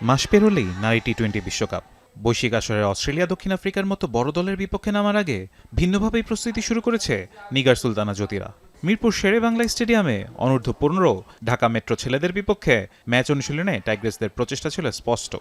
মাস পেরোলেই নারী টি-20 বিশ্বকাপ। বৈশ্বিক আসরের অস্ট্রেলিয়া দক্ষিণ আফ্রিকার মতো বড় দলের বিপক্ষে নামার আগে ভিন্নভাবেই প্রস্তুতি শুরু করেছে নিগার সুলতানা জ্যোতিরা। মিরপুর শেরে বাংলা স্টেডিয়ামে অনূর্ধ্ব 15 ঢাকা মেট্রো ছেলেদের বিপক্ষে ম্যাচ অনুশীলনে টাইগ্রেসদের প্রচেষ্টা ছিল স্পষ্ট।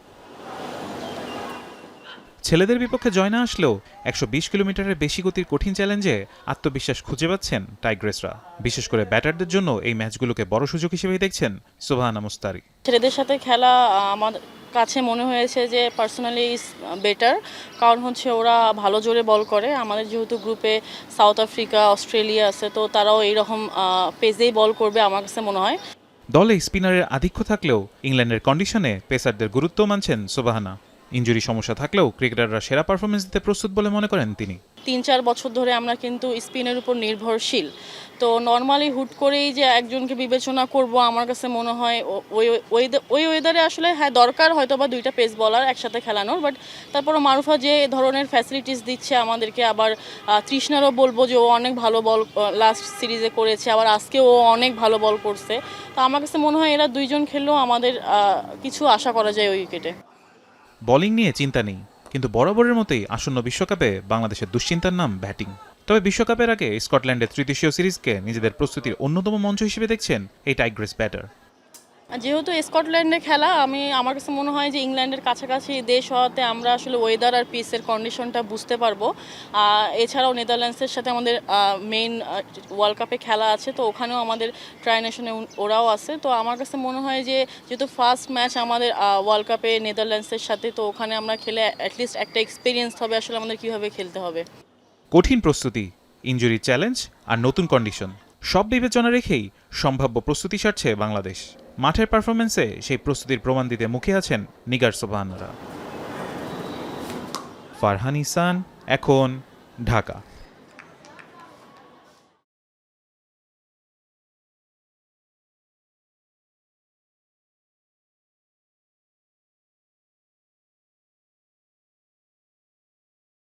ছেলেদের বিপক্ষে জয় না আসলেও 120 কিলোমিটারের বেশি গতির কঠিন চ্যালেঞ্জে আত্মবিশ্বাস খুঁজে পাচ্ছেন টাইগ্রেসরা। বিশেষ করে ব্যাটারদের জন্য এই ম্যাচগুলোকে বড় সুযোগ হিসেবেই দেখছেন সুবহানা মুস্তারি। ছেলেদের সাথে খেলা আমার কাছে মনে হয়েছে যে পার্সোনালি ইজ বেটার, কারণ হচ্ছে ওরা ভালো জোরে বল করে। আমাদের যেহেতু গ্রুপে সাউথ আফ্রিকা, অস্ট্রেলিয়া আছে, তো তারাও এইরকম পেজেই বল করবে আমার কাছে মনে হয়। দলে স্পিনারের আধিক্য থাকলেও ইংল্যান্ডের কন্ডিশনে পেসারদের গুরুত্ব মানছেন সুবহানা। ইনজুরি সমস্যা থাকলেও ক্রিকেটাররা সেরা পারফরমেন্স দিতে প্রস্তুত বলে মনে করেন তিনি। 3-4 বছর ধরে আমরা কিন্তু স্পিনের উপর নির্ভরশীল, তো নর্মালি হুট করেই যে একজনকে বিবেচনা করব আমার কাছে মনে হয় ওই ওয়েদারে আসলে হ্যাঁ দরকার হয়তো বা 2টা পেস বলার একসাথে খেলানোর, বাট তারপরও মারুফা যে ধরনের ফ্যাসিলিটিস দিচ্ছে আমাদেরকে, আবার তৃষ্ণারও বলবো যে ও অনেক ভালো বল লাস্ট সিরিজে করেছে, আবার আজকে ও অনেক ভালো বল করছে। তো আমার কাছে মনে হয় এরা দুইজন খেললেও আমাদের কিছু আশা করা যায় ওই উইকেটে। বোলিং নিয়ে চিন্তা নেই, কিন্তু বরাবরের মতোই আসন্ন বিশ্বকাপে বাংলাদেশের দুশ্চিন্তার নাম ব্যাটিং। তবে বিশ্বকাপের আগে স্কটল্যান্ডের তৃতীয় সিরিজকে নিজেদের প্রস্তুতির অন্যতম মঞ্চ হিসেবে দেখছেন এই টাইগ্রেস ব্যাটার। যেহেতু স্কটল্যান্ডে খেলা, আমার কাছে মনে হয় যে ইংল্যান্ডের কাছাকাছি দেশ হওয়াতে আমরা আসলে ওয়েদার আর পিচের কন্ডিশনটা বুঝতে পারবো। এছাড়াও নেদারল্যান্ডসের সাথে আমাদের মেইন ওয়ার্ল্ড কাপে খেলা আছে, তো ওখানেও আমাদের ট্রাই নেশনে ওরাও আছে। তো আমার কাছে মনে হয় যে যেহেতু ফার্স্ট ম্যাচ আমাদের ওয়ার্ল্ড কাপে নেদারল্যান্ডসের সাথে, তো ওখানে আমরা খেলে অ্যাটলিস্ট একটা এক্সপিরিয়েন্স হবে আসলে আমাদের কীভাবে খেলতে হবে। কঠিন প্রস্তুতি, ইনজুরি চ্যালেঞ্জ আর নতুন কন্ডিশন সব বিবেচনা রেখেই সম্ভাব্য প্রস্তুতি সারছে বাংলাদেশ। মাঠের পারফরমেন্সে সেই প্রস্তুতির প্রমাণ দিতে মুখে আছেন নিগার সুবহানারা। ফারহান ইহসান, এখন, ঢাকা।